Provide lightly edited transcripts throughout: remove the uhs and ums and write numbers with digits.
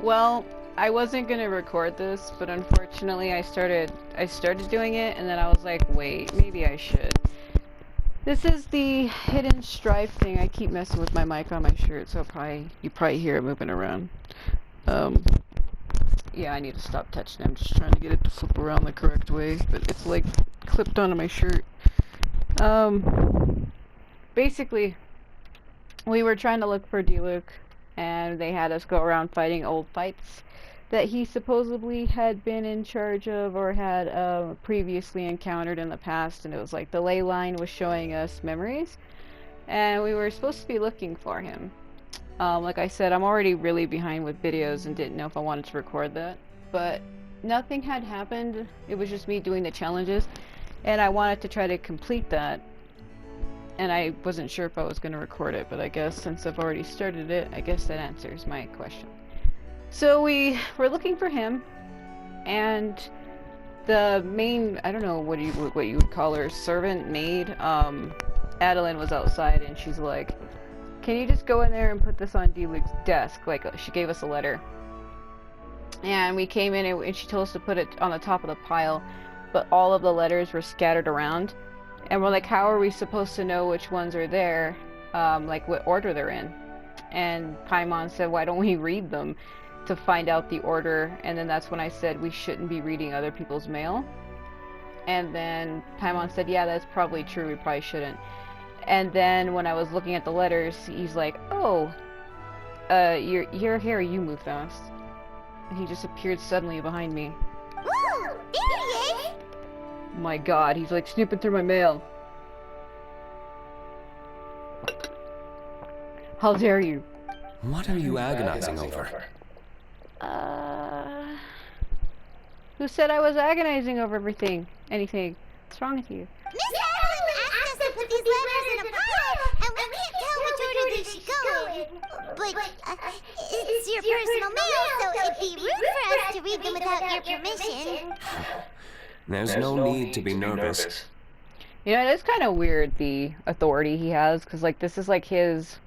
Well, I wasn't gonna record this, but unfortunately I started doing it and then I was like, wait, maybe I should. This is the hidden Strife thing. I keep messing with my mic on my shirt, so you probably hear it moving around. Um yeah, I need to stop touching it. I'm just trying to get it to flip around the correct way, but it's like clipped onto my shirt. Basically we were trying to look for D-Luke, and they had us go around fighting old fights that he supposedly had been in charge of or had previously encountered in the past, and it was like the ley line was showing us memories, and we were supposed to be looking for him. Like I said, I'm already really behind with videos and didn't know if I wanted to record that, but nothing had happened. It was just me doing the challenges, and I wanted to try to complete that. And I wasn't sure if I was going to record it, but I guess since I've already started it, I guess that answers my question. So we were looking for him, and the main, I don't know what you would call her, servant, maid, Adeline was outside, and she's like, can you just go in there and put this on D-Luke's desk? Like, she gave us a letter. And we came in, and she told us to put it on the top of the pile, but all of the letters were scattered around. And we're like, how are we supposed to know which ones are there, like what order they're in? And Paimon said, why don't we read them to find out the order? And then that's when I said we shouldn't be reading other people's mail. And then Paimon said, yeah, that's probably true, we probably shouldn't. And then when I was looking at the letters, he's like, oh, you're here, you move fast. And he just appeared suddenly behind me. Ooh, there he is! My god, he's like snooping through my mail. How dare you? What are you agonizing over? Who said I was agonizing over anything? What's wrong with you? Miss Adeline asked us to put these letters in a pile, and we can't tell which order they should go in. But, it's your personal mail, so it'd be rude for us to read them without your permission. There's no need to be nervous. You know, it's kind of weird, the authority he has, because, like, this is, like, his...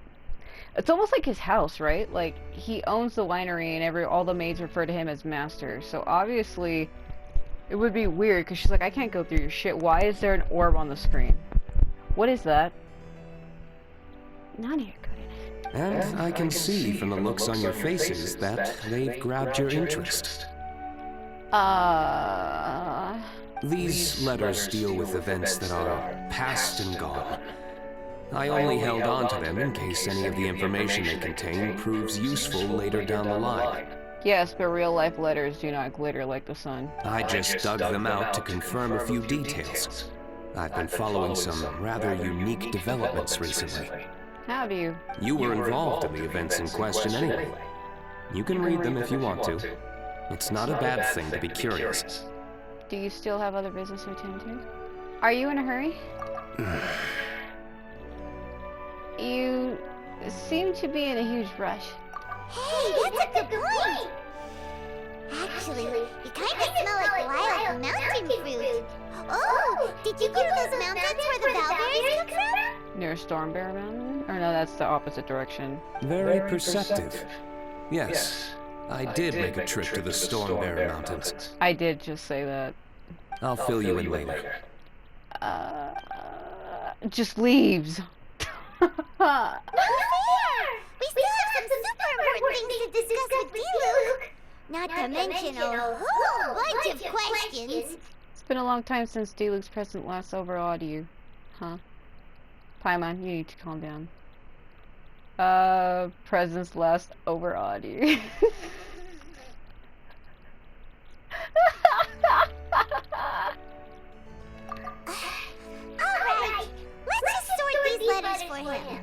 It's almost like his house, right? Like, he owns the winery, and all the maids refer to him as master. So, obviously, it would be weird, because she's like, I can't go through your shit. Why is there an orb on the screen? What is that? None of your good. And I can see from the looks on your faces that they've grabbed your interest. These letters deal with events that are past and gone. I only held on to them in case any of the information they contain proves useful later down the line. Yes, but real-life letters do not glitter like the sun. I just dug them out to confirm a few details. I've been following some rather unique developments recently. Have you? You were involved in the events in question anyway. You can read them if you want to. It's not a bad thing to be curious. Do you still have other business to attend to? Are you in a hurry? You seem to be in a huge rush. Hey, that's a good point! Actually, you kinda smell like wild mountain fruit. Oh, did you go to those mountains where the bellberries come from? Near Stormbear Mountain? Or no, that's the opposite direction. Very perceptive. Yes, I did make a trip to the Stormbear Mountains. I did just say that. I'll fill you in later. Just leaves. Not fair! We still have some super important things to discuss with D-Luke. Not to mention a whole bunch of questions. It's been a long time since D-Luke's presence last overawed you. Huh? Paimon, you need to calm down. Presence last overawed you. Alright, let's just sort these letters for him.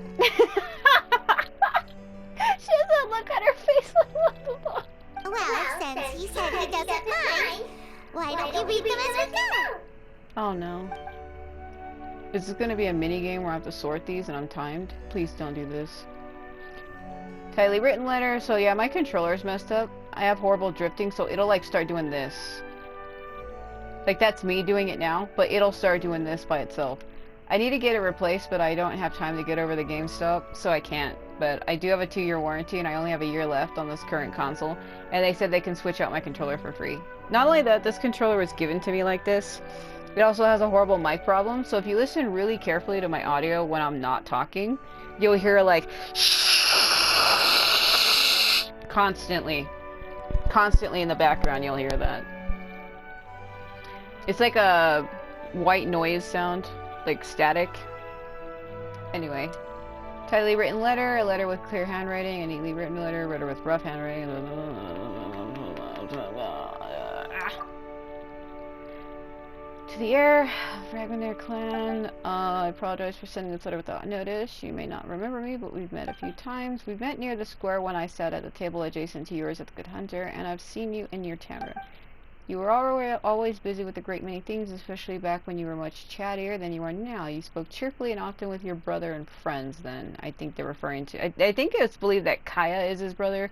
She doesn't look at her face like what the fuck? Well, since he said he doesn't mind, why don't we read them as we go? Oh no. Is this gonna be a mini game where I have to sort these and I'm timed? Please don't do this. Tightly written letter. So yeah, my controller's messed up. I have horrible drifting, so it'll like start doing this. Like that's me doing it now, but it'll start doing this by itself. I need to get it replaced, but I don't have time to get over the GameStop, so I can't. but I do have a 2-year warranty, and I only have a year left on this current console, and they said they can switch out my controller for free. Not only that, this controller was given to me like this, it also has a horrible mic problem, so if you listen really carefully to my audio when I'm not talking, you'll hear like constantly in the background. You'll hear that. It's like a white noise sound, like static. Anyway, tightly written letter, a letter with clear handwriting, a neatly written letter, a letter with rough handwriting. To the heir of Ragnar clan, I apologize for sending this letter without notice. You may not remember me, but we've met a few times. We've met near the square when I sat at the table adjacent to yours at the Good Hunter, and I've seen you in your tavern. You were always busy with a great many things, especially back when you were much chattier than you are now. You spoke cheerfully and often with your brother and friends then. I think they're referring to... I think it's believed that Kaya is his brother,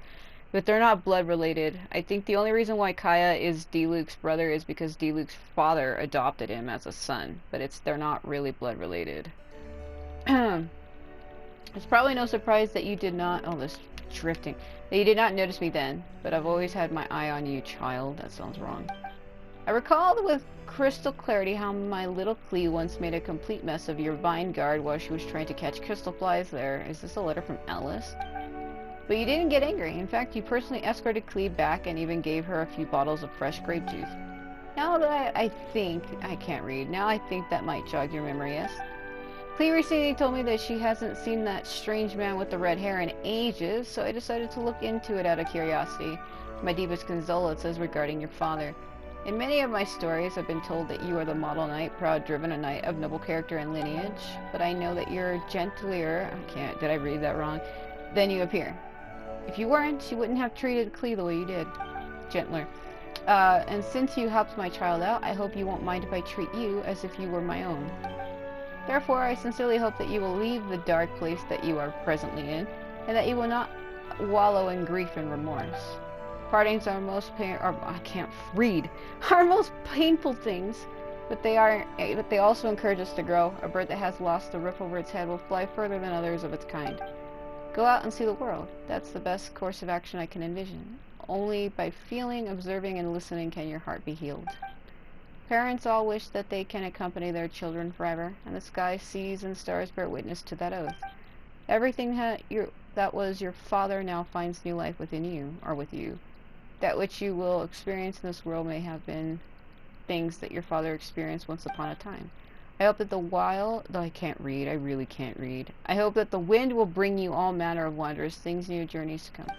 but they're not blood related. I think the only reason why Kaya is D-Luke's brother is because D-Luke's father adopted him as a son, but they're not really blood related. It's probably no surprise that you did not... Oh, this drifting. That you did not notice me then, but I've always had my eye on you, child. That sounds wrong. I recalled with crystal clarity how my little Clee once made a complete mess of your vine guard while she was trying to catch crystal flies there. Is this a letter from Alice? But you didn't get angry. In fact, you personally escorted Clee back and even gave her a few bottles of fresh grape juice. Now that I think... I can't read. Now I think that might jog your memory, yes? Clee recently told me that she hasn't seen that strange man with the red hair in ages, so I decided to look into it out of curiosity. My deepest condolences regarding your father. In many of my stories, I've been told that you are the model knight, proud, driven, a knight of noble character and lineage, but I know that you're gentler... did I read that wrong? Than you appear. If you weren't, you wouldn't have treated Clee the way you did. Gentler. And since you helped my child out, I hope you won't mind if I treat you as if you were my own. Therefore, I sincerely hope that you will leave the dark place that you are presently in, and that you will not wallow in grief and remorse. Partings are are most painful things, but they also encourage us to grow. A bird that has lost the roof over its head will fly further than others of its kind. Go out and see the world. That's the best course of action I can envision. Only by feeling, observing, and listening can your heart be healed. Parents all wish that they can accompany their children forever, and the sky, seas, and stars bear witness to that oath. Everything that was your father now finds new life within you, or with you. That which you will experience in this world may have been things that your father experienced once upon a time. I hope that I can't read, I really can't read. I hope that the wind will bring you all manner of wondrous things in your journeys to come.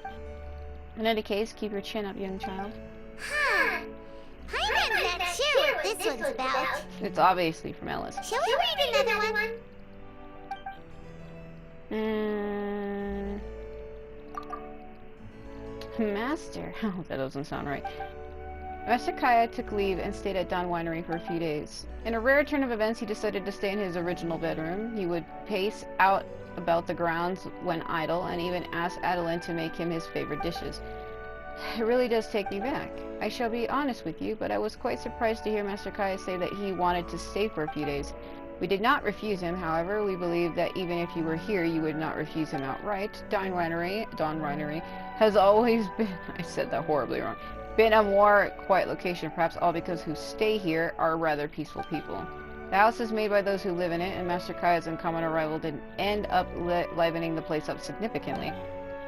In any case, keep your chin up, young child. I'm not sure what this one's about. It's obviously from Alice. Shall we read another one? Master. Oh, that doesn't sound right. Master Kaya took leave and stayed at Dawn Winery for a few days. In a rare turn of events, he decided to stay in his original bedroom. He would pace out about the grounds when idle, and even ask Adeline to make him his favorite dishes. It really does take me back. I shall be honest with you, but I was quite surprised to hear Master Kaya say that he wanted to stay for a few days. We did not refuse him, however. We believe that even if you were here, you would not refuse him outright. Dawn Winery has always been, I said that horribly wrong, been a more quiet location, perhaps all because who stay here are rather peaceful people. The house is made by those who live in it, and Master Kaya's uncommon arrival did end up livening the place up significantly.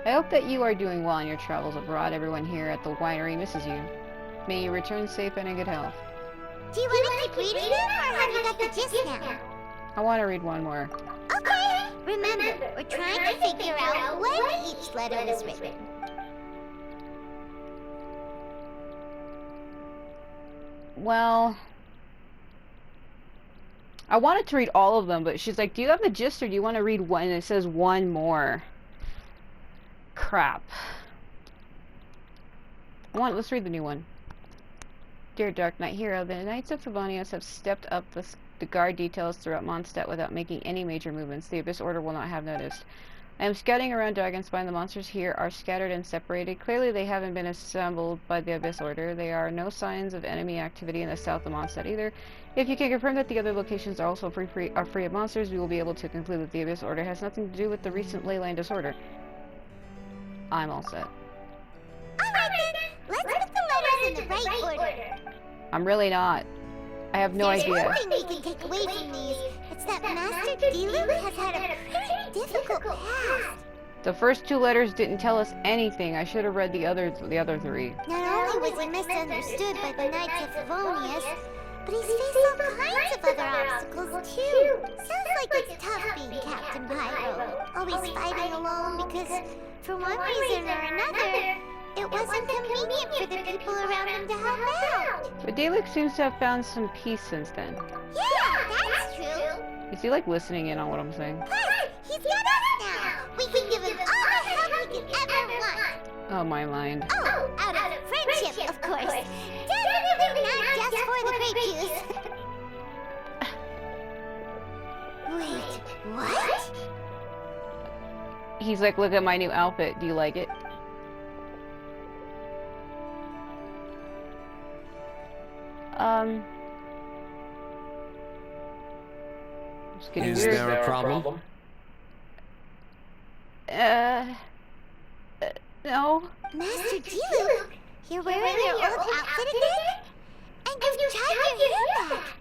I hope that you are doing well in your travels abroad. Everyone here at the winery misses you. May you return safe and in good health. Do you want to keep reading them, or have you got the gist now? I want to read one more. Okay! Remember, we're trying to figure out when each letter was written. Well, I wanted to read all of them, but she's like, do you have the gist, or do you want to read one? And it says one more. Crap. Let's read the new one. Dear Dark Knight Hero, the Knights of Favonius have stepped up the guard details throughout Mondstadt without making any major movements. The Abyss Order will not have noticed. I am scouting around Dragonspine. The monsters here are scattered and separated. Clearly they haven't been assembled by the Abyss Order. There are no signs of enemy activity in the south of Mondstadt either. If you can confirm that the other locations are also free of monsters, we will be able to conclude that the Abyss Order has nothing to do with the recent leyline disorder. I'm all set. Alright then, let's put the letters in the right order. I'm really not. I have no idea. One thing we can take away from these, it's that Master Diluc has had a pretty difficult past. The first 2 letters didn't tell us anything. I should have read the other 3. Not only was he misunderstood by the Knights of Favonius, but he's faced all kinds of other obstacles too. Sounds like it's tough being Captain Pyro, always fighting alone because, for one reason or another, it wasn't convenient for the people around him to help out. But Diluc seems to have found some peace since then. Yeah, that's true. Is he like listening in on what I'm saying? Plus, he's got us now. We can give him all the help he can ever want. Oh, my mind. Oh, out of friendship, of course. Definitely not just for the grape juice. Wait, what? He's like, look at my new outfit. Do you like it? Just getting Is weird. there a problem? No. Master Diluc, you're wearing your old outfit again? And you've tied your hair back.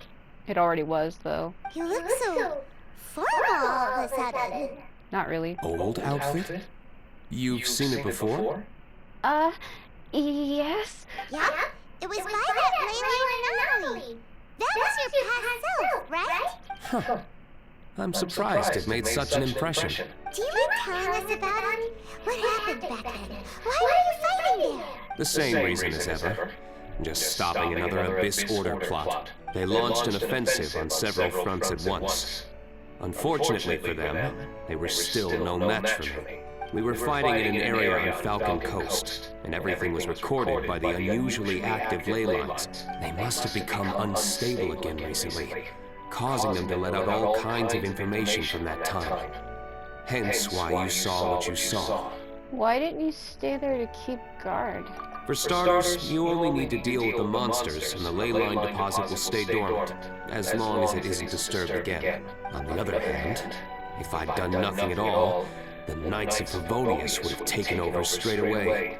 It already was, though. You look so formal all of a sudden. Not really. Old outfit? You've seen it before? Yes. Yep, it was by that leyline anomaly. That was your past self, right? Huh. I'm surprised it made such an impression. Do you mind telling us about it? What happened back then? Why were you fighting there? The same reason as ever. Just stopping another Abyss Order plot. They launched an offensive on several fronts at once. Unfortunately for them, they were still no match for me. We were fighting in an area on Falcon Coast, and everything was recorded by the unusually active ley lines. They must have become unstable again recently, causing them to let out all kinds of information from that time. Hence why you saw what you saw. Why didn't you stay there to keep guard? For starters, you only need to deal with the monsters, and the ley line deposit will stay dormant, as long as it isn't disturbed again. On the other hand, if I'd done nothing at all, the Knights of Favonius would have taken over straight away.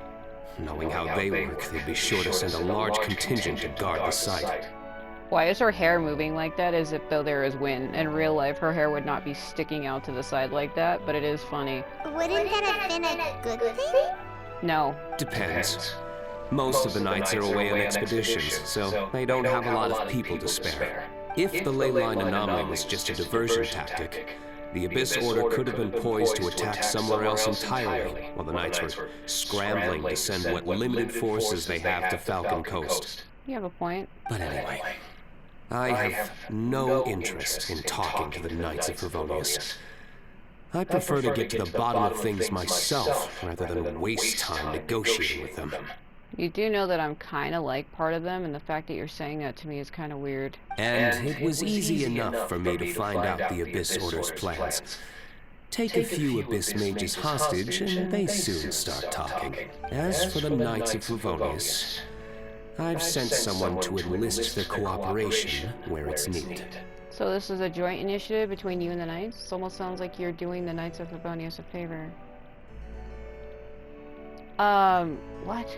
Knowing how they work, they'd be sure to send a large contingent to guard the site. Why is her hair moving like that as if though there is wind? In real life, her hair would not be sticking out to the side like that, but it is funny. Wouldn't that have been a good thing? No. Depends. Most of the knights are away on expeditions, so they don't have a lot of people to spare. If the ley line anomaly was just a diversion tactic, the Abyss Order could have been poised to attack somewhere else entirely, while the knights were scrambling to send what limited forces they have to Falcon Coast. You have a point. But anyway, I have no interest in talking to the Knights of Favonius. I prefer to get to the bottom of things myself, rather than waste time negotiating with them. You do know that I'm kind of like part of them, and the fact that you're saying that to me is kind of weird. And it was easy enough for me to find out the Abyss Order's plans. Take a few Abyss mages hostage, and they soon start talking. As for the Knights of Favonius, I've sent someone to enlist their cooperation where it's needed. So this is a joint initiative between you and the Knights? It almost sounds like you're doing the Knights of Favonius a favor. What?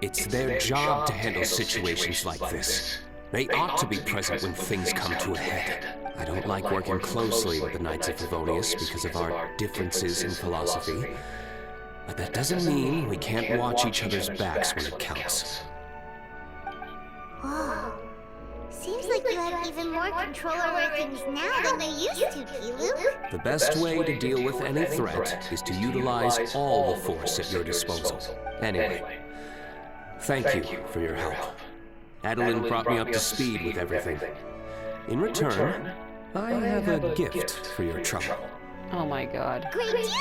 It's their job to handle situations like this. They ought to be present when things come to a head. I don't like working closely with the Knights of Favonius because of our differences in philosophy. But that doesn't mean we can't watch each other's backs when it counts. Whoa. Seems like you have even more control over things now than you used to, Diluc. The best way to deal with any threat is to utilize all the force at your disposal. Anyway, thank you for your help. Adeline brought me up to speed with everything. In return, I have a gift for your trouble. Oh my god. Great juice?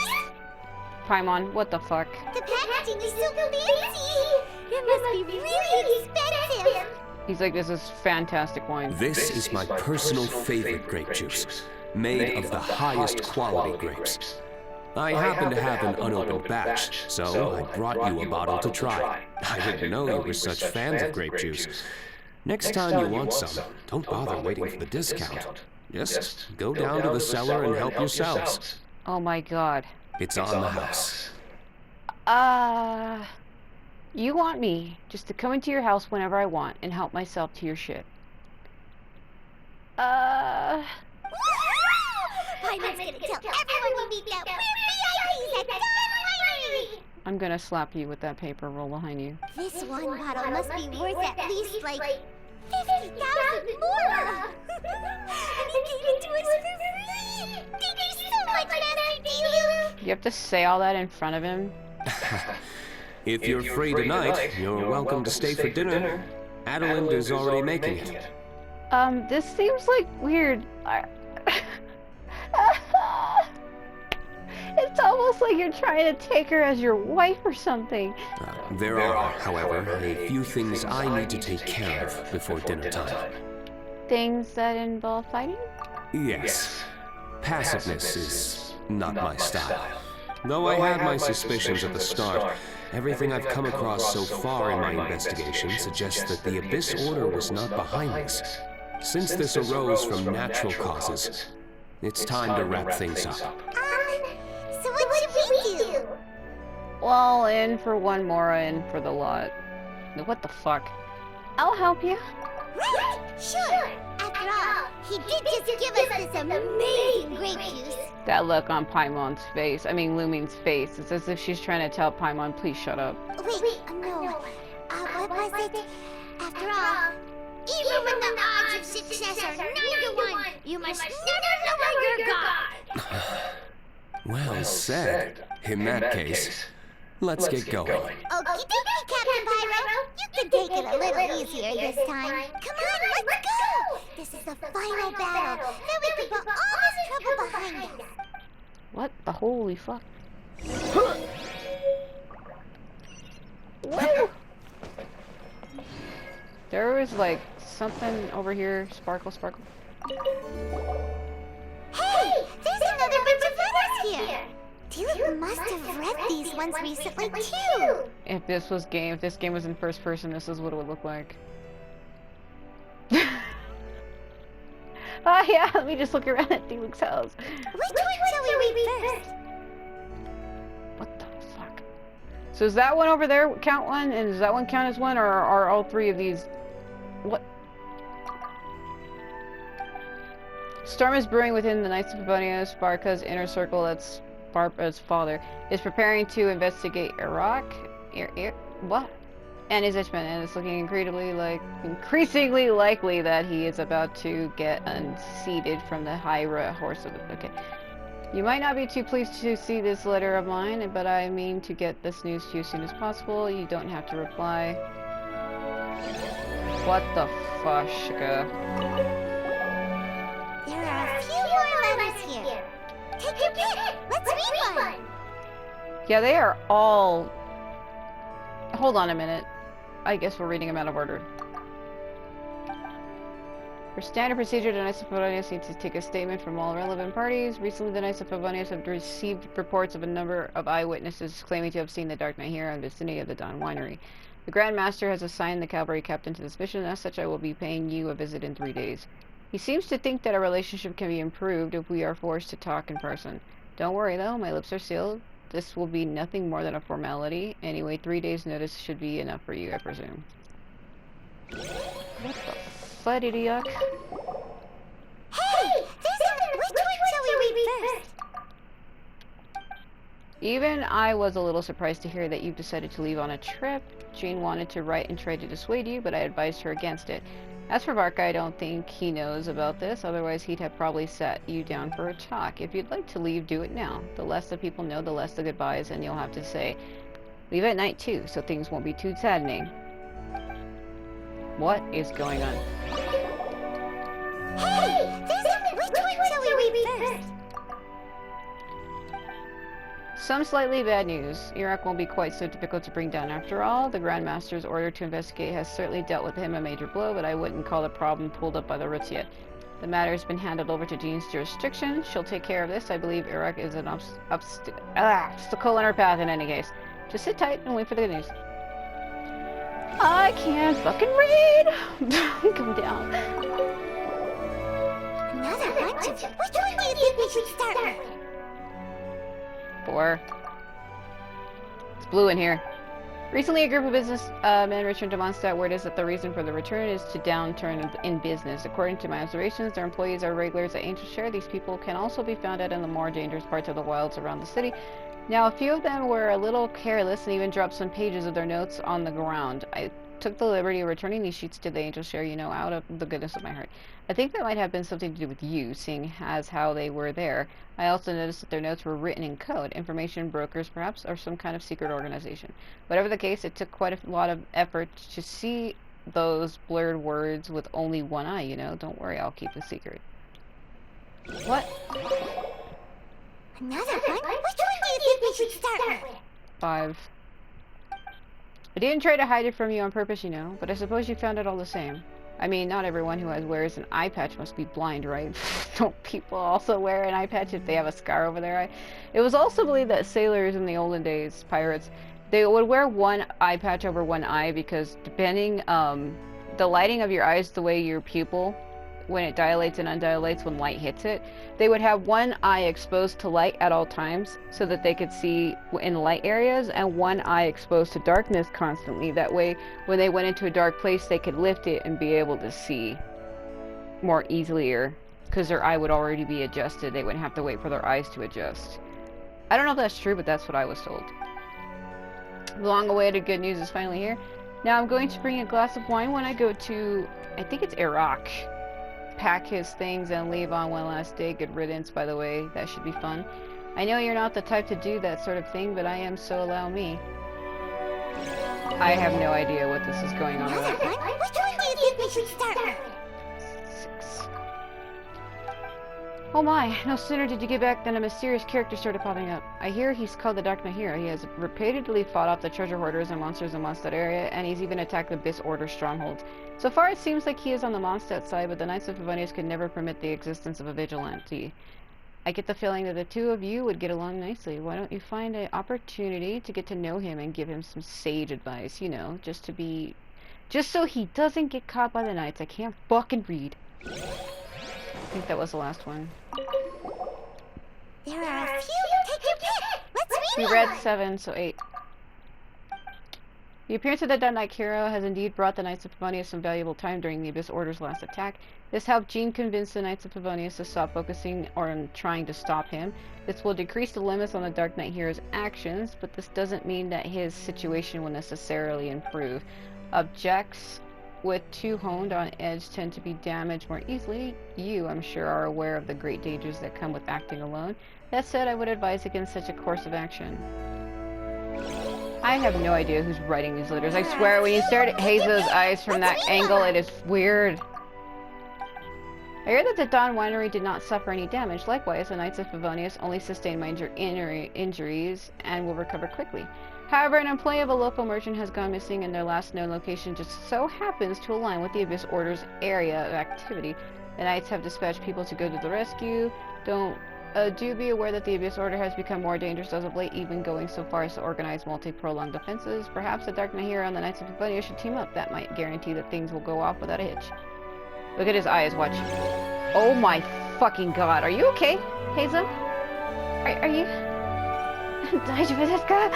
Paimon, what the fuck? The packaging is so fancy! It must be really expensive! He's like, this is fantastic wine. This is my personal favorite grape juice. made of the highest quality grapes. I happen to have an unopened batch, so I brought you a bottle to try. I didn't know you were such fans of grape juice. Next time you want some, don't bother waiting for the discount. Just go down to the cellar and help yourselves. Oh my god. It's on the house. You want me just to come into your house whenever I want and help myself to your shit. Paimon's gonna tell everyone we meet that we're VIPs at Dawn Winery! I'm gonna slap you with that paper roll behind you. This one bottle must be worth at least, like, 50,000 more! And he gave it to us for free! Thank you so much, Master Diluc! You have to say all that in front of him? If you're free tonight, you're welcome to stay for dinner. Adeline is already making it. This seems like weird. It's almost like you're trying to take her as your wife or something. There are, however, a few things I need to take care of before dinner time. Things that involve fighting? Yes. Passiveness is not my style. Though I had my suspicions at the start, everything I've come across so far in my investigation suggests that the Abyss Order was not behind this. Since this arose from natural causes, it's time to wrap things up. So what should we do? Well, in for one, Mora, in for the lot. What the fuck? I'll help you. Right, sure. After all, he did just give us this amazing grape juice. That look on Paimon's face, Lumine's face, it's as if she's trying to tell Paimon, please shut up. Wait, no. What was it? After all, even when the odds of success are 9 to 1, you must never lower your guard. Well said. In that case, let's get going. Okie dokie, Captain Pyro. You can take it a little easier this time. Come on, let's go! This is the final battle. Then we can put all this trouble behind us. What the holy fuck? Woo! There was like something over here. Sparkle, sparkle. Hey! There's another bunch of letters here! Diluc must have read these ones recently, too! If this game was in first person, this is what it would look like. Oh yeah, let me just look around at Diluc's house. Which one shall we read first? What the fuck? So is that one over there count one, and does that one count as one, or are all three of these... What? Storm is brewing within the Knights of Favonius. Barca's inner circle, that's Barbara's father, is preparing to investigate Iraq. What? And his henchmen, and it's looking increasingly likely that he is about to get unseated from the high horse of the... Okay. You might not be too pleased to see this letter of mine, but I mean to get this news to you as soon as possible. You don't have to reply. What the fushka? There are a few more letters here. Take your pick. Let's read one. Yeah, they are all... Hold on a minute. I guess we're reading them out of order. For standard procedure, the Knights of Favonius need to take a statement from all relevant parties. Recently, the Knights of Favonius have received reports of a number of eyewitnesses claiming to have seen the Dark Knight here in the vicinity of the Dawn Winery. The Grand Master has assigned the cavalry captain to this mission, and as such I will be paying you a visit in 3 days. He seems to think that our relationship can be improved if we are forced to talk in person. Don't worry though, my lips are sealed. This will be nothing more than a formality. Anyway, 3 days notice should be enough for you, I presume. What the fuddy yuck? Hey! Which one shall we read first? Even I was a little surprised to hear that you've decided to leave on a trip. Jean wanted to write and try to dissuade you, but I advised her against it. As for Barca, I don't think he knows about this, otherwise he'd have probably sat you down for a talk. If you'd like to leave, do it now. The less the people know, the less the goodbyes, and you'll have to say. Leave at night too, so things won't be too saddening. What is going on? Hey! Which one shall we read first? Some slightly bad news. Iraq won't be quite so difficult to bring down after all. The Grand Master's order to investigate has certainly dealt with him a major blow, but I wouldn't call the problem pulled up by the roots yet. The matter has been handed over to Jean's jurisdiction. She'll take care of this. I believe Iraq is an obstacle in her path in any case. Just sit tight and wait for the good news. I can't fucking read! Come down. Another bunch of... Which one do you think we should start with? 4. It's blue in here. Recently, a group of businessmen returned to Mondstadt. Word is that the reason for the return is to downturn in business. According to my observations, their employees are regulars at Angel Share. These people can also be found out in the more dangerous parts of the wilds around the city. Now, a few of them were a little careless and even dropped some pages of their notes on the ground. I took the liberty of returning these sheets to the Angel Share, you know, out of the goodness of my heart. I think that might have been something to do with you, seeing as how they were there. I also noticed that their notes were written in code. Information brokers, perhaps, or some kind of secret organization. Whatever the case, it took quite a lot of effort to see those blurred words with only one eye, you know. Don't worry, I'll keep the secret. What? Another one? Which one do you think we should start with? 5. I didn't try to hide it from you on purpose, you know, but I suppose you found it all the same. I mean, not everyone who wears an eye patch must be blind, right? Don't people also wear an eye patch if they have a scar over their eye? It was also believed that sailors in the olden days, pirates, they would wear one eye patch over one eye because depending, the lighting of your eyes, the way your pupil, when it dilates and undilates when light hits it, they would have one eye exposed to light at all times so that they could see in light areas, and one eye exposed to darkness constantly. That way, when they went into a dark place, they could lift it and be able to see more easily, because their eye would already be adjusted. They wouldn't have to wait for their eyes to adjust. I don't know if that's true, but that's what I was told. The long-awaited good news is finally here. Now I'm going to bring a glass of wine when I go to, I think it's Iraq. Pack his things and leave on one last day. Good riddance, by the way. That should be fun. I know you're not the type to do that sort of thing, but I am, so allow me. I have no idea what this is going on with. Which one do you think we should start with? 6. Oh my, no sooner did you get back than a mysterious character started popping up. I hear he's called the Dark Nahir. He has repeatedly fought off the treasure hoarders and monsters in Mondstadt area, and he's even attacked the Abyss Order strongholds. So far it seems like he is on the Mondstadt side, but the Knights of Favonius could never permit the existence of a vigilante. I get the feeling that the two of you would get along nicely. Why don't you find an opportunity to get to know him and give him some sage advice, you know, just so he doesn't get caught by the Knights. I can't fucking read. I think that was the last one. There are a few. Take your pick. Let's read We one. read 7, so 8. The appearance of the Dead Knight hero has indeed brought the Knights of Favonius some valuable time during the Abyss Order's last attack. This helped Jean convince the Knights of Favonius to stop focusing on trying to stop him. This will decrease the limits on the Dark Knight hero's actions, but this doesn't mean that his situation will necessarily improve. Objects with too honed on edge tend to be damaged more easily. You, I'm sure, are aware of the great dangers that come with acting alone. That said, I would advise against such a course of action. I have no idea who's writing these letters. I swear, when you stare at Hazel's eyes from that angle, it is weird. I hear that the Dawn Winery did not suffer any damage. Likewise, the Knights of Favonius only sustained minor injuries and will recover quickly. However, an employee of a local merchant has gone missing, and their last known location just so happens to align with the Abyss Order's area of activity. The Knights have dispatched people to go to the rescue. Do be aware that the Abyss Order has become more dangerous as of late, even going so far as to organize multi-prolonged defenses. Perhaps the Dark Nahir and the Knights of Favonius should team up. That might guarantee that things will go off without a hitch. Look at his eyes, watch. Oh my fucking god, are you okay, Hazel? Are you... Died you for this guy?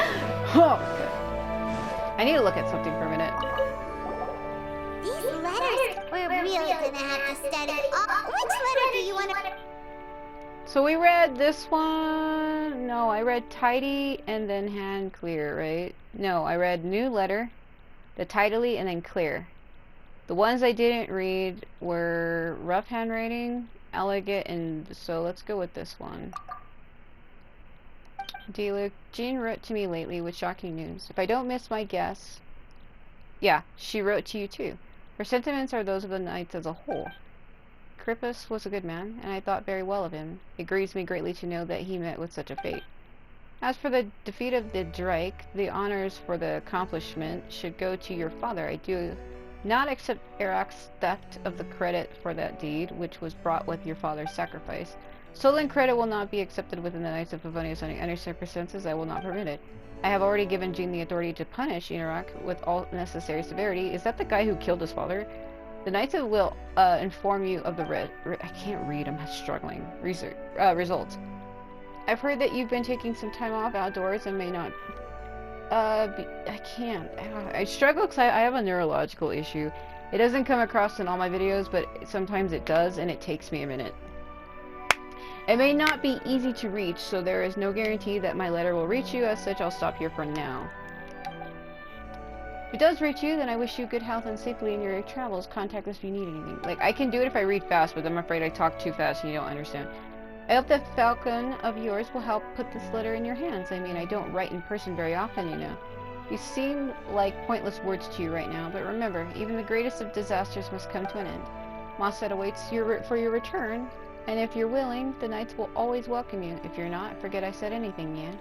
Oh, good. I need to look at something for a minute. These letters, we're really gonna have to study. Which letter do you want to... So we read this one. No, I read tidy and then hand clear, right? No, I read new letter, the tidily, and then clear. The ones I didn't read were rough handwriting, elegant, and so let's go with this one. Dear Luke, Jean wrote to me lately with shocking news. If I don't miss my guess, yeah, she wrote to you too. Her sentiments are those of the Knights as a whole. Crippus was a good man, and I thought very well of him. It grieves me greatly to know that he met with such a fate. As for the defeat of the Drake, the honors for the accomplishment should go to your father. I do not accept Iraq's theft of the credit for that deed, which was brought with your father's sacrifice. Stolen credit will not be accepted within the Knights of Favonius under any circumstances. I will not permit it. I have already given Jean the authority to punish Iraq with all necessary severity. Is that the guy who killed his father? The Knights will inform you of the I can't read, I'm struggling. Results. I've heard that you've been taking some time off outdoors and may not I can't. I struggle because I have a neurological issue. It doesn't come across in all my videos, but sometimes it does, and it takes me a minute. It may not be easy to reach, so there is no guarantee that my letter will reach you. As such, I'll stop here for now. If it does reach you, then I wish you good health and safety in your travels. Contact us if you need anything. Like, I can do it if I read fast, but I'm afraid I talk too fast and you don't understand. I hope that falcon of yours will help put this letter in your hands. I mean, I don't write in person very often, you know. You seem like pointless words to you right now, but remember, even the greatest of disasters must come to an end. Mossad awaits for your return, and if you're willing, the Knights will always welcome you. If you're not, forget I said anything, yeah?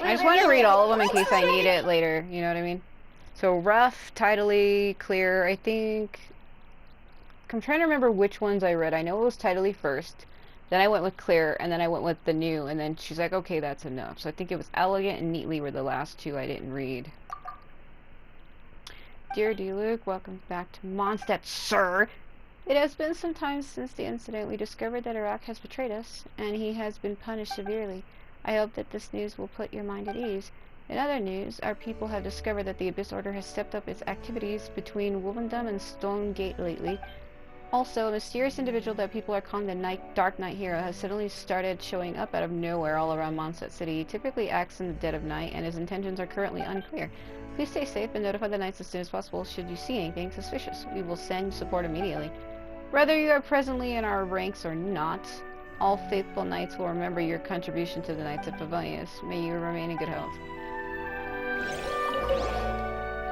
I just want to read all of them in case I need it later, you know what I mean? So, rough, tidily, clear, I think... I'm trying to remember which ones I read. I know it was tidily first, then I went with clear, and then I went with the new, and then she's like, okay, that's enough. So I think it was elegant and neatly were the last two I didn't read. Dear Luke, welcome back to Mondstadt, sir. It has been some time since the incident. We discovered that Iraq has betrayed us, and he has been punished severely. I hope that this news will put your mind at ease. In other news, our people have discovered that the Abyss Order has stepped up its activities between Wolvendom and Stone Gate lately. Also, a mysterious individual that people are calling the Dark Knight Hero has suddenly started showing up out of nowhere all around Mondstadt City. He typically acts in the dead of night, and his intentions are currently unclear. Please stay safe and notify the Knights as soon as possible should you see anything suspicious. We will send support immediately. Whether you are presently in our ranks or not, all faithful Knights will remember your contribution to the Knights of Favonius. May you remain in good health.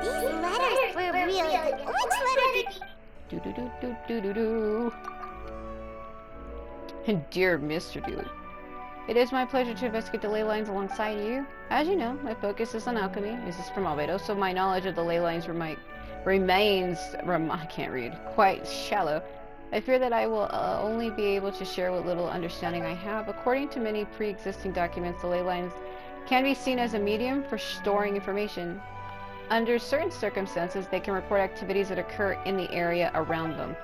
These letters were really good. Which letter did you... Do-do-do-do-do-do-do. Dear Mr. Dewey, it is my pleasure to investigate the ley lines alongside you. As you know, my focus is on alchemy. This is from Albedo, so my knowledge of the ley lines remains quite shallow. I fear that I will only be able to share what little understanding I have. According to many pre-existing documents, the ley lines can be seen as a medium for storing information. Under certain circumstances, they can report activities that occur in the area around them.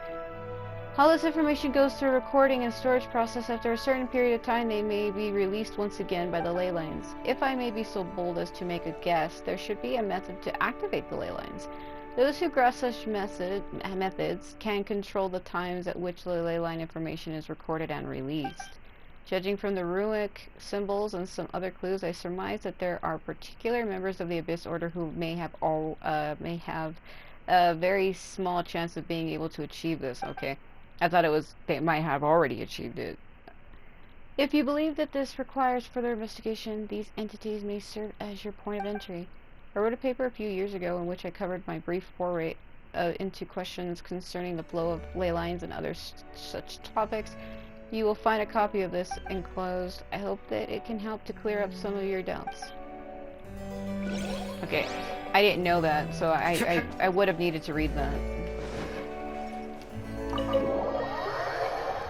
All this information goes through a recording and storage process. After a certain period of time, they may be released once again by the ley lines. If I may be so bold as to make a guess, there should be a method to activate the ley lines. Those who grasp such methods can control the times at which the ley line information is recorded and released. Judging from the runic symbols and some other clues, I surmise that there are particular members of the Abyss Order who may have a very small chance of being able to achieve this. Okay, I thought it was they might have already achieved it. If you believe that this requires further investigation, these entities may serve as your point of entry. I wrote a paper a few years ago in which I covered my brief foray into questions concerning the flow of ley lines and other such topics. You will find a copy of this enclosed. I hope that it can help to clear up some of your doubts. Okay, I didn't know that, so I would have needed to read that.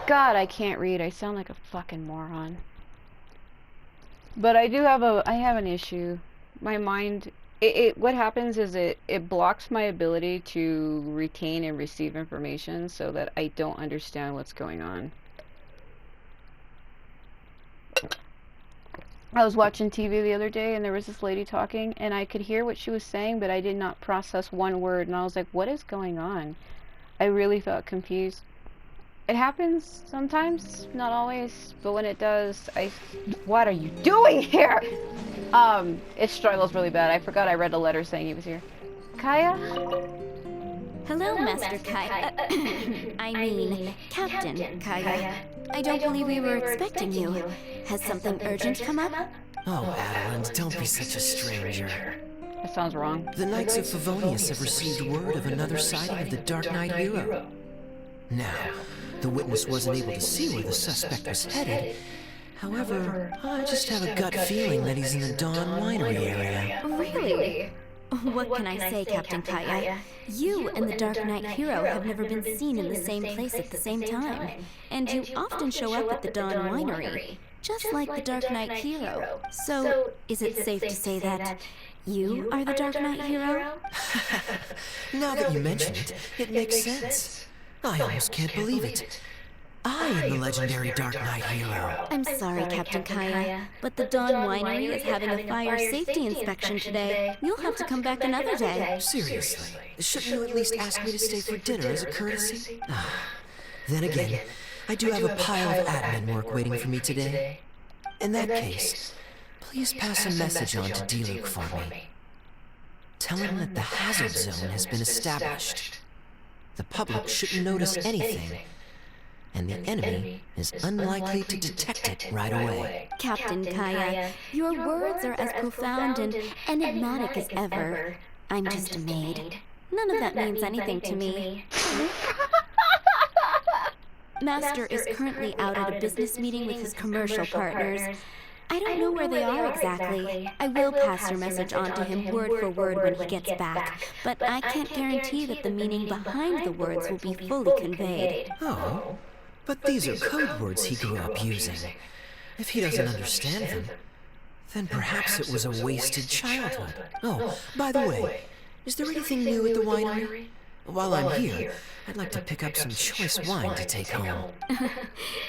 God, I can't read. I sound like a fucking moron. But I have an issue. My mind, what happens is it blocks my ability to retain and receive information so that I don't understand what's going on. I was watching TV the other day and there was this lady talking and I could hear what she was saying, but I did not process one word and I was like, what is going on? I really felt confused. It happens sometimes, not always, but when it does, what are you doing here? It struggles really bad. I forgot I read a letter saying he was here. Kaya? Hello, Master Kaya. I mean, Captain Kaya. I don't believe we were expecting you. Has something urgent come up? Oh, Adeline, don't be such a stranger. That sounds wrong. The Knights of Favonius have received word of another sighting of the Dark Knight Hero. Now, the witness wasn't able to see where the suspect was headed, However, I just have a gut feeling that he's in the Dawn Winery area. Really? What can I say, Captain Kaya? You and the Dark Knight Hero have never been seen in the same place at the same time, and you often show up at the Dawn Winery, just like the Dark Knight Hero. So, is it safe to say that you are the Dark Knight Hero? Now that you mention it, it makes sense. I almost can't believe it. I am the legendary Dark Knight Hero. I'm sorry, Captain Kaya, but the Dawn Winery is having a fire safety inspection today. You'll have to come back another day. Seriously, shouldn't you at least ask me to stay for dinner as a courtesy? Then again, I do have a pile of admin work waiting for me today. In that case, please pass a message on to D-Luke for me. Tell him that the hazard zone has been established. The public shouldn't notice anything, and the enemy is unlikely to detect it right away. Captain Kaya, your words are as profound and enigmatic as ever. I'm just a maid. None of that means anything to me. Master is currently out at a business meeting with his commercial partners. I don't know where they are exactly. I will pass your message on to him word for word when he gets back, but I can't guarantee that the meaning behind the words will be fully conveyed. Oh, but these are code words he grew up using. If he doesn't understand them, then perhaps it was a wasted childhood. Oh, by the way, is there anything new at the winery? While I'm here, I'd like to pick up some choice wine to take home.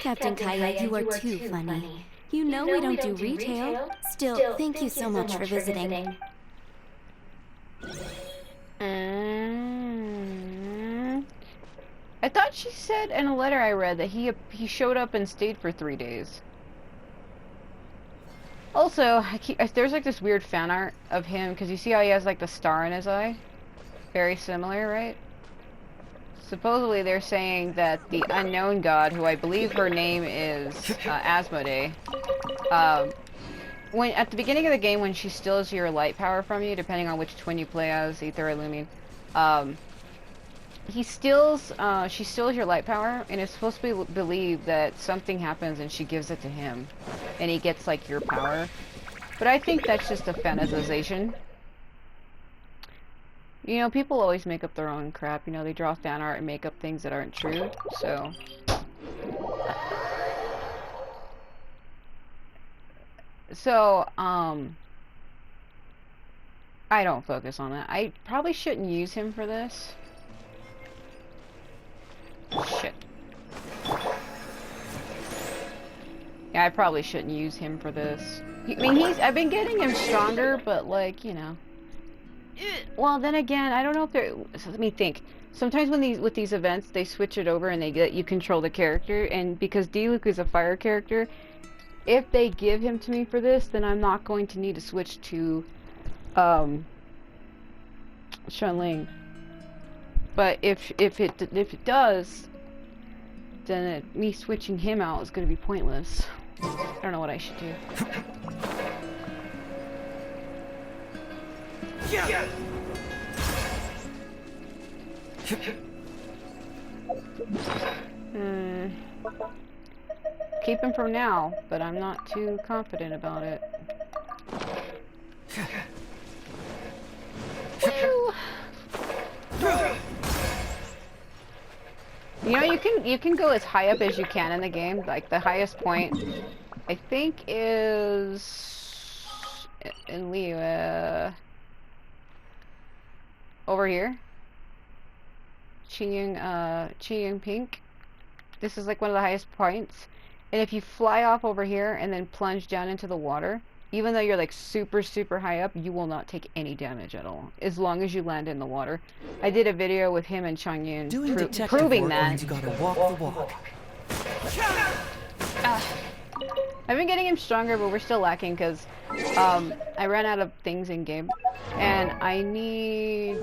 Captain Kaya, you are too funny. You know we don't do retail. Still, thank you so much for visiting. I thought she said in a letter I read that he showed up and stayed for 3 days. Also, there's like this weird fan art of him, because you see how he has like the star in his eye? Very similar, right? Supposedly they're saying that the unknown god, who I believe her name is Asmodee, when at the beginning of the game when she steals your light power from you, depending on which twin you play as, Ether or Lumine, she steals your light power, and it's supposed to be believed that something happens and she gives it to him, and he gets like your power. But I think that's just a fantasization. You know, people always make up their own crap. You know, they draw fan art and make up things that aren't true, so... I don't focus on that. I probably shouldn't use him for this. Shit. Yeah, I probably shouldn't use him for this. I mean, I've been getting him stronger, but like, you know... Well, then again, I don't know if they're... So let me think. Sometimes when with these events, they switch it over and they get you control the character, and because D-Luke is a fire character, if they give him to me for this, then I'm not going to need to switch to, Shunling. But if it does, then me switching him out is going to be pointless. I don't know what I should do. Yeah. Keep him for now, but I'm not too confident about it. You know, you can go as high up as you can in the game. Like the highest point, I think, is in Liyue. Over here. Xinyan Pink. This is like one of the highest points. And if you fly off over here and then plunge down into the water, even though you're like super high up, you will not take any damage at all, as long as you land in the water. I did a video with him and Xinyan proving that. You gotta walk the walk. I've been getting him stronger, but we're still lacking because I ran out of things in game, and I need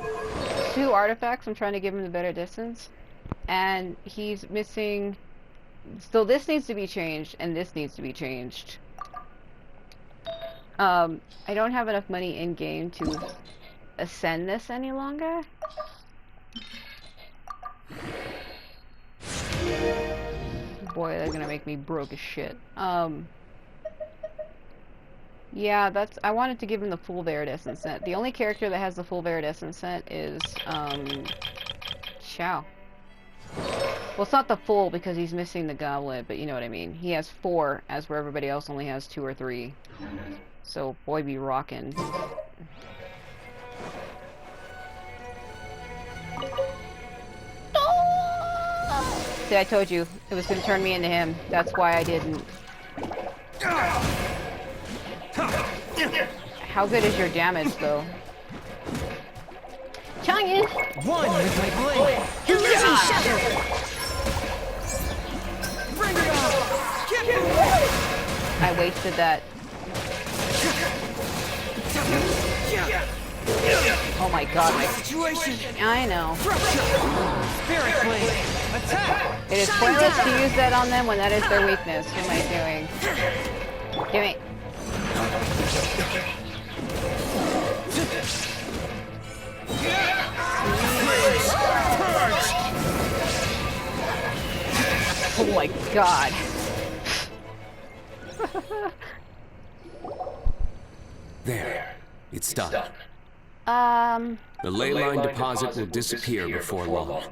2 artifacts. I'm trying to give him the better distance, and he's missing. So this needs to be changed, and this needs to be changed. I don't have enough money in game to ascend this any longer. Boy, they're gonna make me broke as shit. Yeah, that's. I wanted to give him the full Viridescent set. The only character that has the full Viridescent set is, Xiao. Well, it's not the full because he's missing the goblet, but you know what I mean. He has 4, as where everybody else only has 2 or 3. So, boy be rockin'. See, I told you, it was gonna turn me into him. That's why I didn't. How good is your damage, though? Changin! One with my blade. Illusion shattered! Bring it on! I wasted that. Oh my god, my Situation. I know. Spirit blade. Attack. It is pointless to use that on them when that is their weakness. What am I doing? Gimme. Oh my god. There. It's done. The The ley line deposit will disappear before long.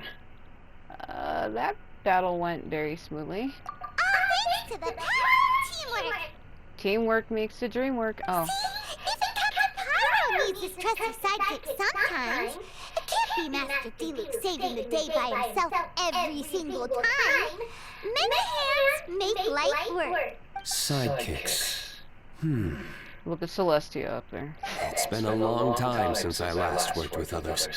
that battle went very smoothly. Thanks to the power of teamwork. Teamwork makes the dream work. Oh. Even Captain Pyro needs his trusty sidekick sometimes. It can't be Master Felix saving the day by himself every single time. Many hands make light work. Sidekicks. Look at Celestia up there. It's been a long time since I last worked with others.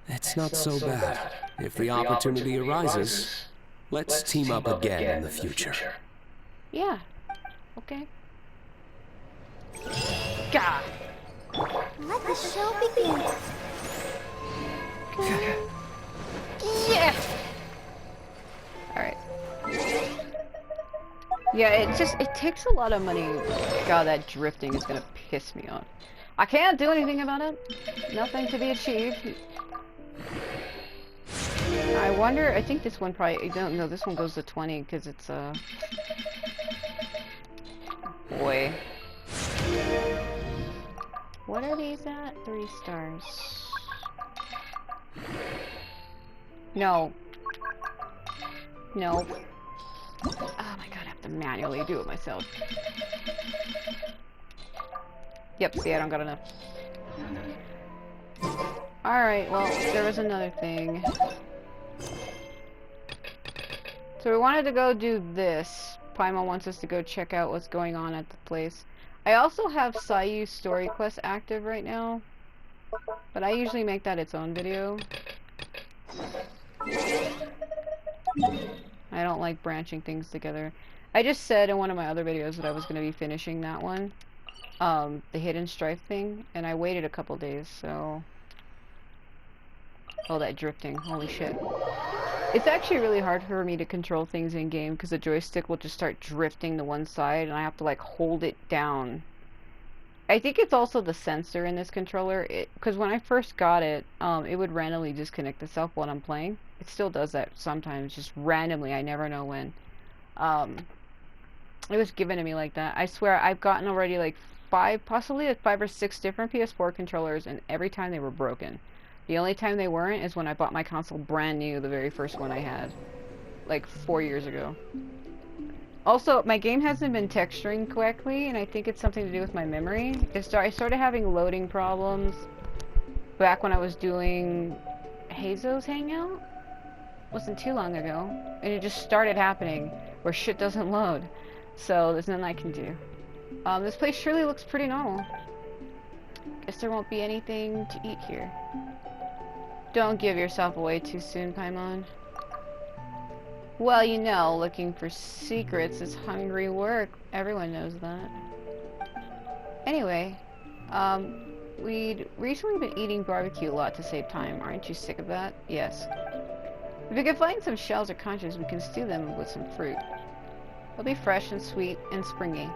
It's not so bad. If the opportunity arises, let's team up again in the future. Yeah. Okay. God. Let the show begin. Yeah. Alright. Yeah, it takes a lot of money. God, that drifting is gonna piss me off. I can't do anything about it. Nothing to be achieved. I wonder, I think this one probably, I don't know, this one goes to 20 because it's, boy. What are these at? 3 stars. No. No. Oh my god, I have to manually do it myself. Yep, see, I don't got enough. Alright, well, there was another thing. So we wanted to go do this. Paimon wants us to go check out what's going on at the place. I also have Sayu's story quest active right now. But I usually make that its own video. I don't like branching things together. I just said in one of my other videos that I was going to be finishing that one. The hidden Strife thing. And I waited a couple days, so... Oh, that drifting. Holy shit. It's actually really hard for me to control things in game because the joystick will just start drifting to one side and I have to like hold it down. I think it's also the sensor in this controller, because when I first got it, it would randomly disconnect itself while I'm playing. It still does that sometimes, just randomly, I never know when. It was given to me like that. I swear, I've gotten already like 5 or 6 different PS4 controllers, and every time they were broken. The only time they weren't is when I bought my console brand new, the very first one I had, like 4 years ago. Also, my game hasn't been texturing correctly, and I think it's something to do with my memory. I started having loading problems back when I was doing Hazo's Hangout. Wasn't too long ago, and it just started happening where shit doesn't load. So there's nothing I can do. This place surely looks pretty normal. Guess there won't be anything to eat here. Don't give yourself away too soon, Paimon. Well, you know, looking for secrets is hungry work. Everyone knows that. Anyway, we'd recently been eating barbecue a lot to save time. Aren't you sick of that? Yes. If we can find some shells or conchas, we can stew them with some fruit. They'll be fresh and sweet and springy.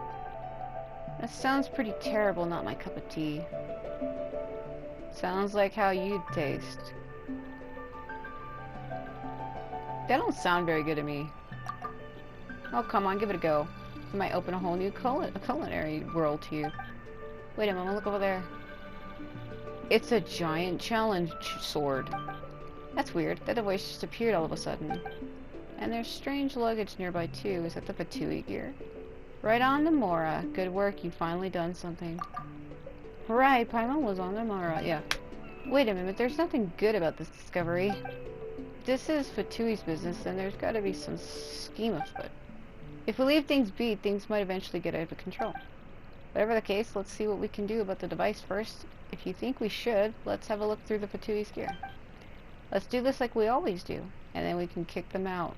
That sounds pretty terrible, not my cup of tea. Sounds like how you'd taste. That don't sound very good to me. Oh, come on, give it a go. It might open a whole new culinary world to you. Wait a moment, look over there. It's a giant challenge sword. That's weird. That device just appeared all of a sudden. And there's strange luggage nearby too. Is that the Fatui gear? Right on the Mora. Good work, you've finally done something. Right, Paimon was on the Mora, yeah. Wait a minute, there's nothing good about this discovery. This is Fatui's business, and there's gotta be some scheme afoot. If we leave things be, things might eventually get out of control. Whatever the case, let's see what we can do about the device first. If you think we should, let's have a look through the Fatui's gear. Let's do this like we always do, and then we can kick them out.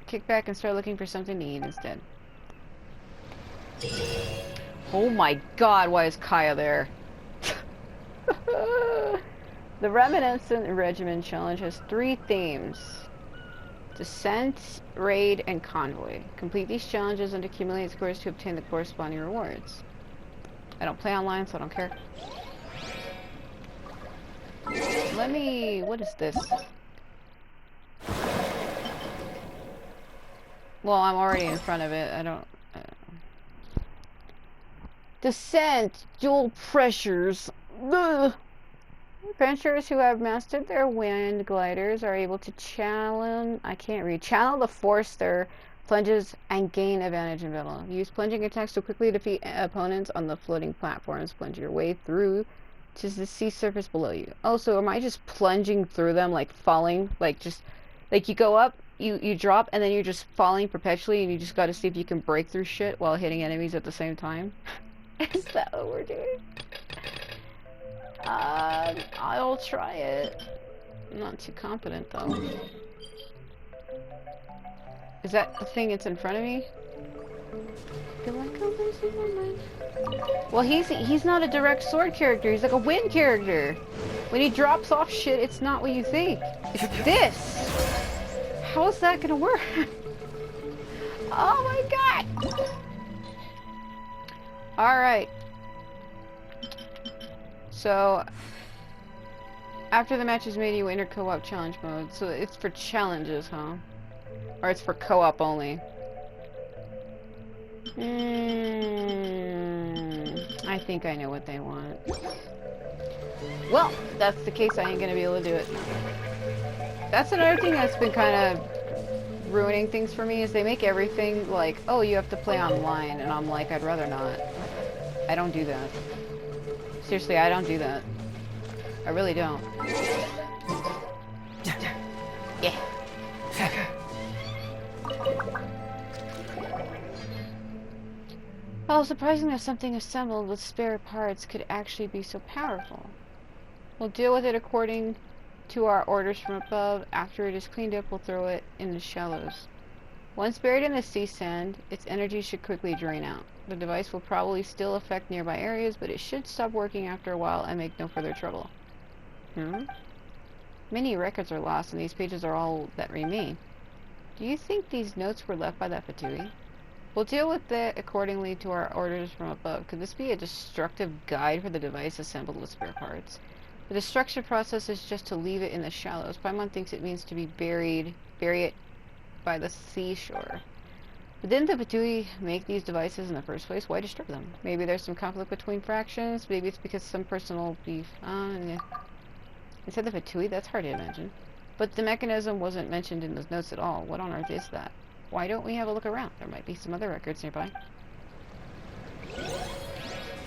Kick back and start looking for something to eat instead. Oh my god, why is Kaya there? The Reminiscent Regiment Challenge has 3 themes. Descent, Raid, and Convoy. Complete these challenges and accumulate scores to obtain the corresponding rewards. I don't play online, so I don't care. What is this? Well, I'm already in front of it, I don't... Descent! Dual pressures! Ugh. Adventurers who have mastered their wind gliders are able to channel the force their plunges and gain advantage in battle. Use plunging attacks to quickly defeat opponents on the floating platforms. Plunge your way through to the sea surface below you. Oh, so am I just plunging through them, like falling, like you go up, you drop, and then you're just falling perpetually, and you just gotta see if you can break through shit while hitting enemies at the same time? Is that what we're doing? I'll try it. I'm not too confident though. Is that the thing that's in front of me? Well, he's not a direct sword character. He's like a wind character. When he drops off shit, it's not what you think. It's this. How is that gonna work? Oh my god. All right. So, after the match is made, you enter co-op challenge mode. So it's for challenges, huh? Or it's for co-op only? I think I know what they want. Well, if that's the case, I ain't gonna be able to do it. That's another thing that's been kind of ruining things for me, is they make everything like, oh, you have to play online, and I'm like, I'd rather not. I don't do that. Seriously, I don't do that. I really don't. Yeah. Well, surprising that something assembled with spare parts could actually be so powerful. We'll deal with it according to our orders from above. After it is cleaned up, we'll throw it in the shallows. Once buried in the sea sand, its energy should quickly drain out. The device will probably still affect nearby areas, but it should stop working after a while and make no further trouble. Many records are lost, and these pages are all that remain. Do you think these notes were left by that Fatui? We'll deal with it accordingly to our orders from above. Could this be a destructive guide for the device assembled with spare parts? The destruction process is just to leave it in the shallows. Paimon thinks it means to be bury it by the seashore. But didn't the Fatui make these devices in the first place? Why destroy them? Maybe there's some conflict between fractions. Maybe it's because some personal beef. Yeah. Instead of the Fatui, that's hard to imagine. But the mechanism wasn't mentioned in those notes at all. What on earth is that? Why don't we have a look around? There might be some other records nearby.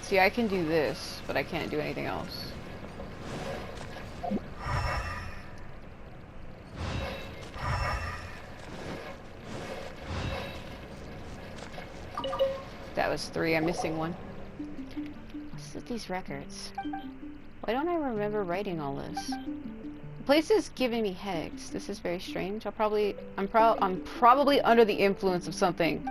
See, I can do this, but I can't do anything else. That was 3. I'm missing 1. What's with these records? Why don't I remember writing all this? The place is giving me headaches. This is very strange. I'm probably under the influence of something,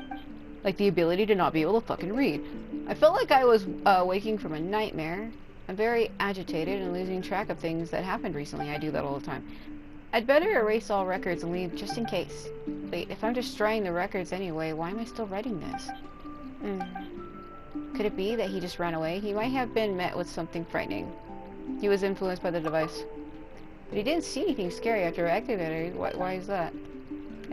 like the ability to not be able to fucking read. I felt like I was waking from a nightmare. I'm very agitated and losing track of things that happened recently. I do that all the time. I'd better erase all records and leave just in case. Wait, if I'm destroying the records anyway, why am I still writing this? Could it be that he just ran away? He might have been met with something frightening. He was influenced by the device. But he didn't see anything scary after activating it. Why is that?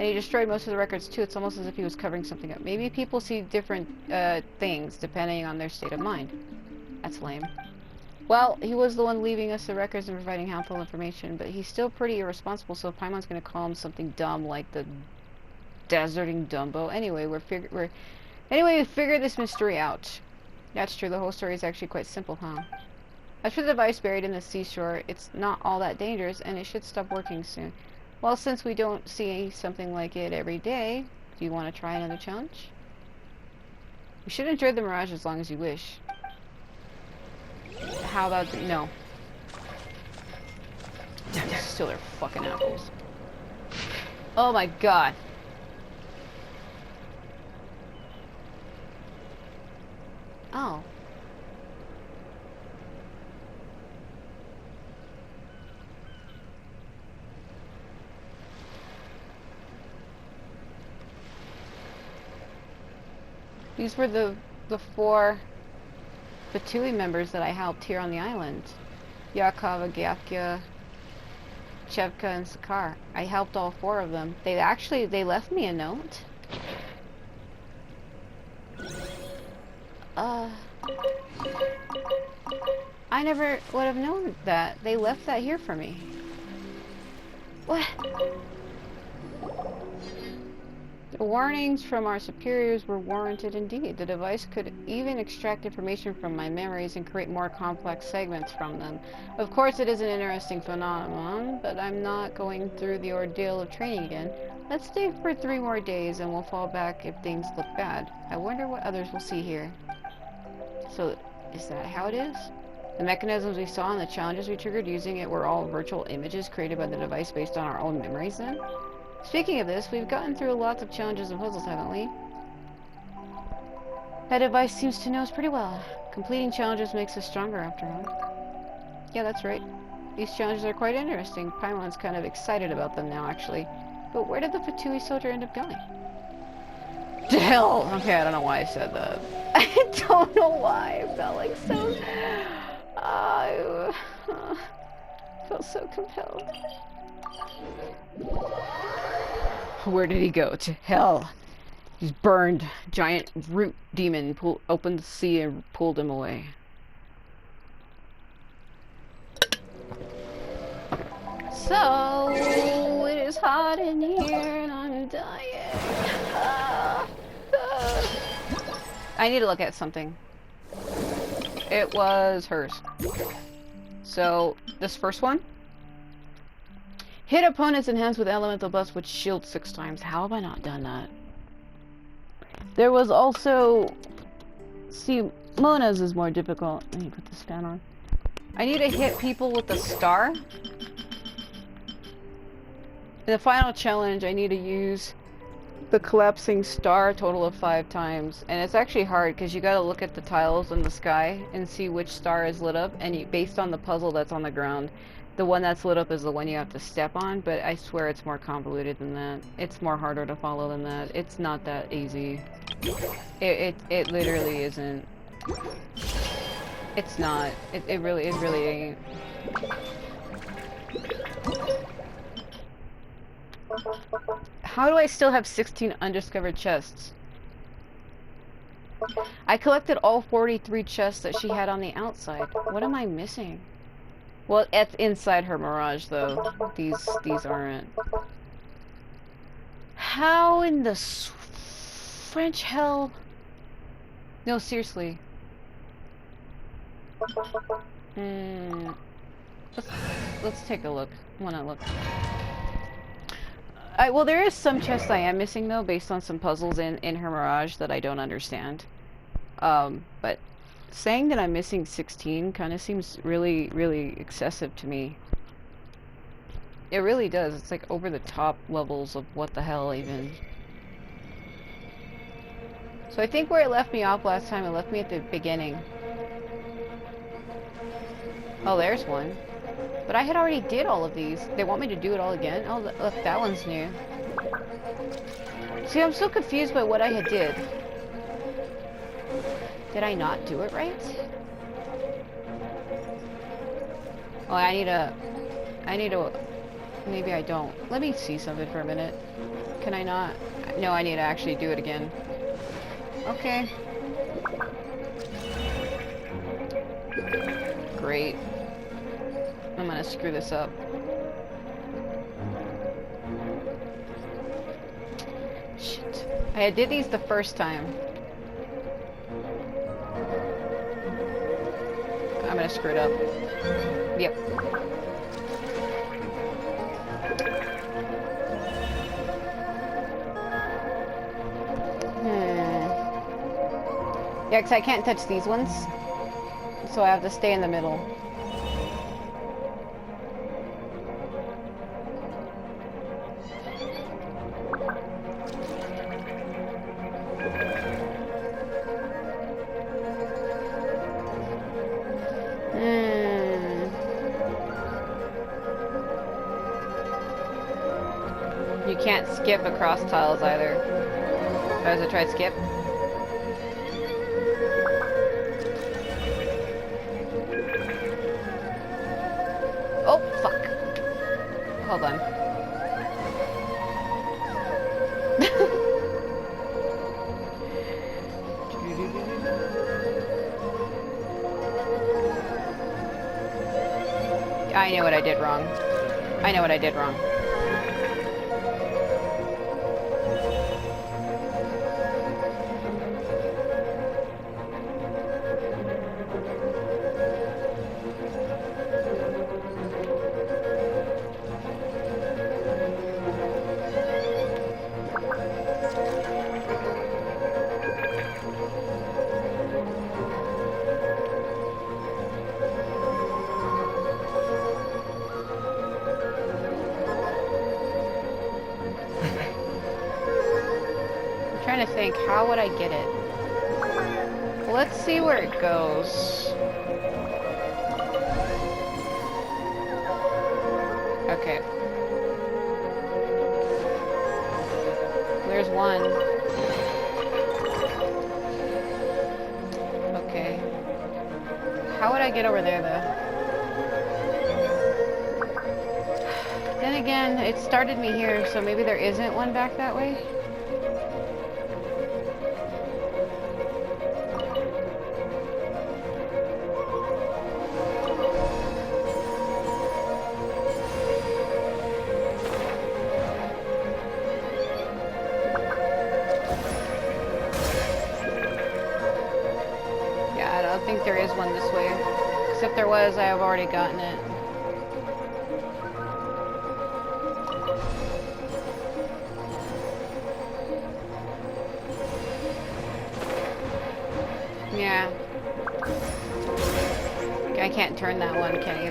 And he destroyed most of the records too. It's almost as if he was covering something up. Maybe people see different things depending on their state of mind. That's lame. Well, he was the one leaving us the records and providing helpful information, but he's still pretty irresponsible, so Paimon's gonna call him something dumb like the deserting Dumbo. Anyway, we figured this mystery out. That's true, the whole story is actually quite simple, huh? As for the device buried in the seashore, it's not all that dangerous, and it should stop working soon. Well, since we don't see something like it every day, do you want to try another challenge? You should enjoy the Mirage as long as you wish. How about no? Still they're fucking apples. Oh my god. Oh. These were the 4 Fatui members that I helped here on the island. Yakava, Gyafka, Chevka, and Sakar. I helped all 4 of them. They left me a note. I never would have known that. They left that here for me. What? The warnings from our superiors were warranted indeed. The device could even extract information from my memories and create more complex segments from them. Of course, it is an interesting phenomenon, but I'm not going through the ordeal of training again. Let's stay for 3 more days and we'll fall back if things look bad. I wonder what others will see here. So, is that how it is? The mechanisms we saw and the challenges we triggered using it were all virtual images created by the device based on our own memories then? Speaking of this, we've gotten through lots of challenges and puzzles, haven't we? That device seems to know us pretty well. Completing challenges makes us stronger after all. Yeah, that's right. These challenges are quite interesting. Paimon's kind of excited about them now, actually. But where did the Fatui soldier end up going? To hell! Okay, I don't know why I said that. I don't know why. I felt like so... I felt so compelled. Where did he go? To hell. He's burned. Giant root demon opened the sea and pulled him away. So, it is hot in here and I'm dying. I need to look at something. It was hers. So, this first one. Hit opponents in hands with elemental buffs which shield 6 times. How have I not done that? There was also... See, Mona's is more difficult. Let me put this fan on. I need to hit people with the star. In the final challenge, I need to use the collapsing star a total of 5 times. And it's actually hard because you gotta look at the tiles in the sky and see which star is lit up. And based on the puzzle that's on the ground, the one that's lit up is the one you have to step on. But I swear it's more convoluted than that. It's more harder to follow than that. It's not that easy. It literally isn't. It's not. It really ain't. How do I still have 16 undiscovered chests? I collected all 43 chests that she had on the outside. What am I missing? Well, it's inside her Mirage, though. These aren't. How in the French hell? No, seriously. Let's take a look. I wanna look. Well, there is some chests I am missing, though, based on some puzzles in her Mirage that I don't understand. But saying that I'm missing 16 kind of seems really, really excessive to me. It really does. It's like over the top levels of what the hell even. So I think where it left me off last time, it left me at the beginning. Oh, there's one. But I had already did all of these. They want me to do it all again? Oh, look, that one's new. See, I'm so confused by what I had did. Did I not do it right? Oh, I need to Maybe I don't. Let me see something for a minute. Can I not? No, I need to actually do it again. Okay. Great. I'm gonna screw this up. Shit. I did these the first time. I'm gonna screw it up. Yep. Yeah, because I can't touch these ones. So I have to stay in the middle. You can't skip across tiles either. Guys, I tried skip. Oh, fuck. Hold on. I know what I did wrong. I know what I did wrong. Trying to think, how would I get it? Let's see where it goes. Okay. There's one. Okay. How would I get over there, though? Then again, it started me here, so maybe there isn't one back that way? I don't think there is one this way. Except there was, I have already gotten it. Yeah. I can't turn that one, can I?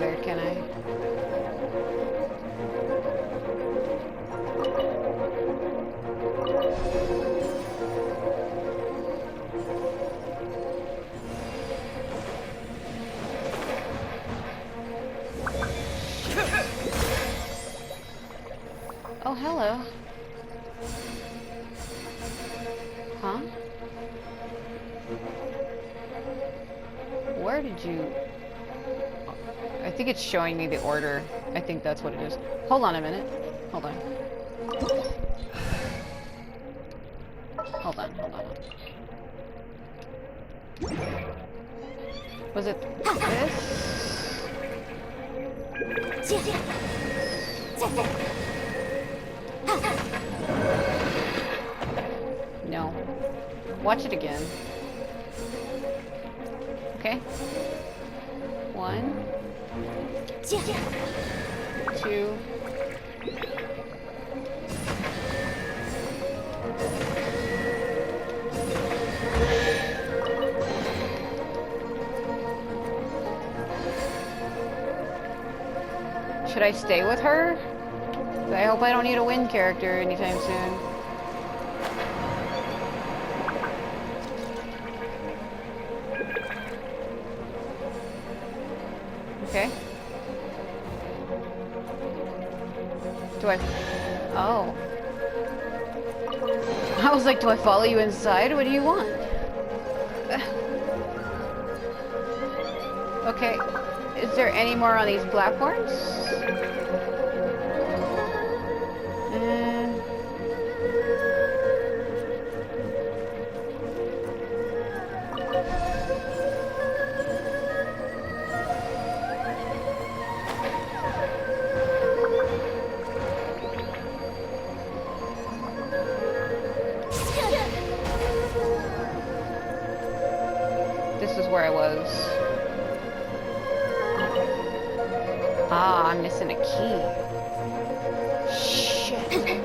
Oh, hello. Huh? Where did you... I think it's showing me the order. I think that's what it is. Hold on a minute. Hold on. Hold on. Was it this? No. Watch it again. Okay. 1, 2. Should I stay with her? I hope I don't need a wind character anytime soon. Okay. Do I... Oh. I was like, do I follow you inside? What do you want? Okay. Is there any more on these platforms? This is where I was. Ah, I'm missing a key. Shit.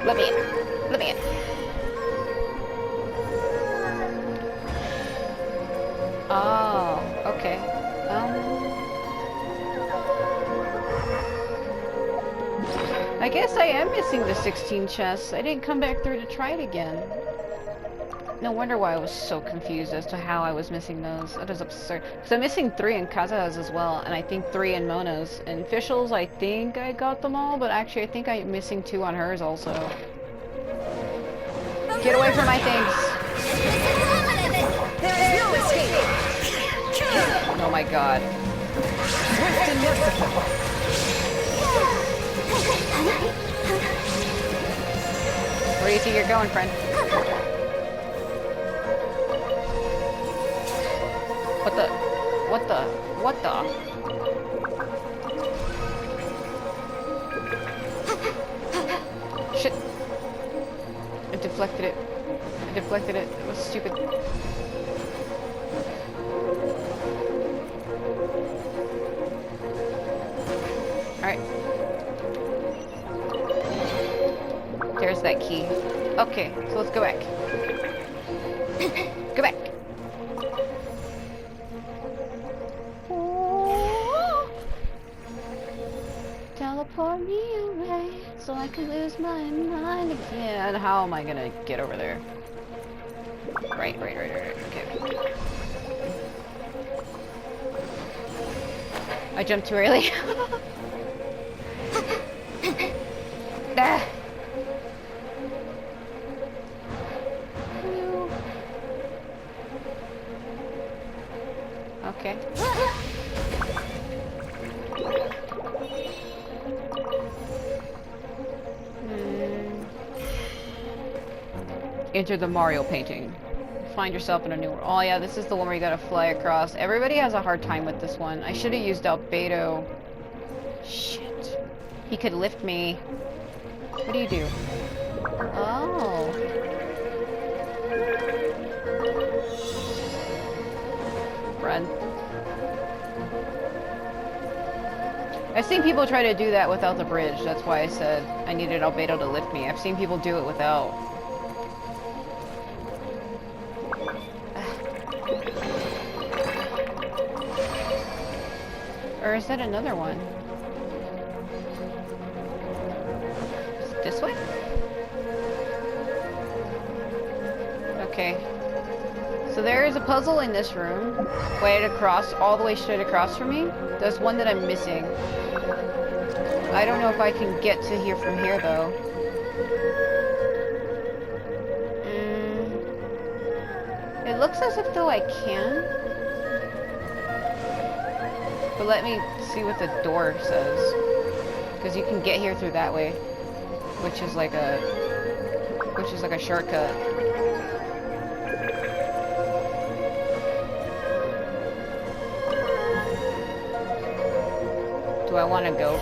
Let me in. Let me in. Oh, okay. I guess I am missing the 16 chests. I didn't come back through to try it again. No wonder why I was so confused as to how I was missing those. That is absurd. Because I'm missing 3 in Kaza's as well, and I think 3 in Mona's. And Fischl's, I think I got them all, but actually I think I'm missing 2 on hers also. Get away from my things! There is no escape! Oh my god. Swift and merciful! Where do you think you're going, friend? What the? What the? What the? Shit. I deflected it. I deflected it. It was stupid. Alright. There's that key. Okay, so let's go back. Go back. Teleport me away so I can lose my mind again. How am I gonna get over there? Right. Okay. I jumped too early. Ah. Okay. Enter the Mario painting. Find yourself in a new world. Oh yeah, this is the one where you gotta fly across. Everybody has a hard time with this one. I should have used Albedo. Shit. He could lift me. What do you do? Oh. Run. I've seen people try to do that without the bridge. That's why I said I needed Albedo to lift me. I've seen people do it without. Or is that another one? Is it this way? Okay. So there is a puzzle in this room. Way across, all the way straight across from me. There's one that I'm missing. I don't know if I can get to here from here though. It looks as if though I can. But let me see what the door says. Because you can get here through that way. Which is like a shortcut. Do I want to go?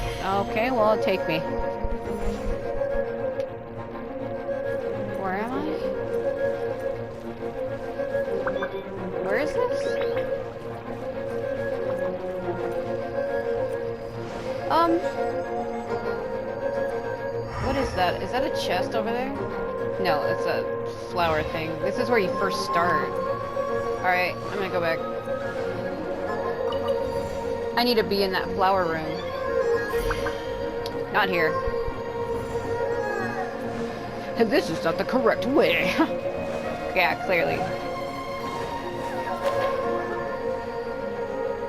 Okay, well, it'll take me. Where am I? Where is this? What is that? Is that a chest over there? No, it's a flower thing. This is where you first start. Alright, I'm gonna go back. I need to be in that flower room. Not here. This is not the correct way. Yeah, clearly.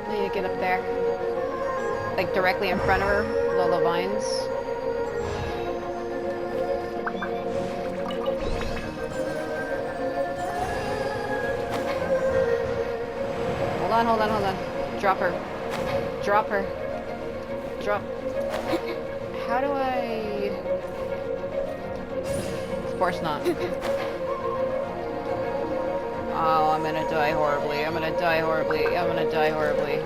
I need to get up there. Like directly in front of her with all the vines. Hold on. Drop her. Drop her. Drop. How do I... Of course not. Oh, I'm gonna die horribly. I'm gonna die horribly. I'm gonna die horribly.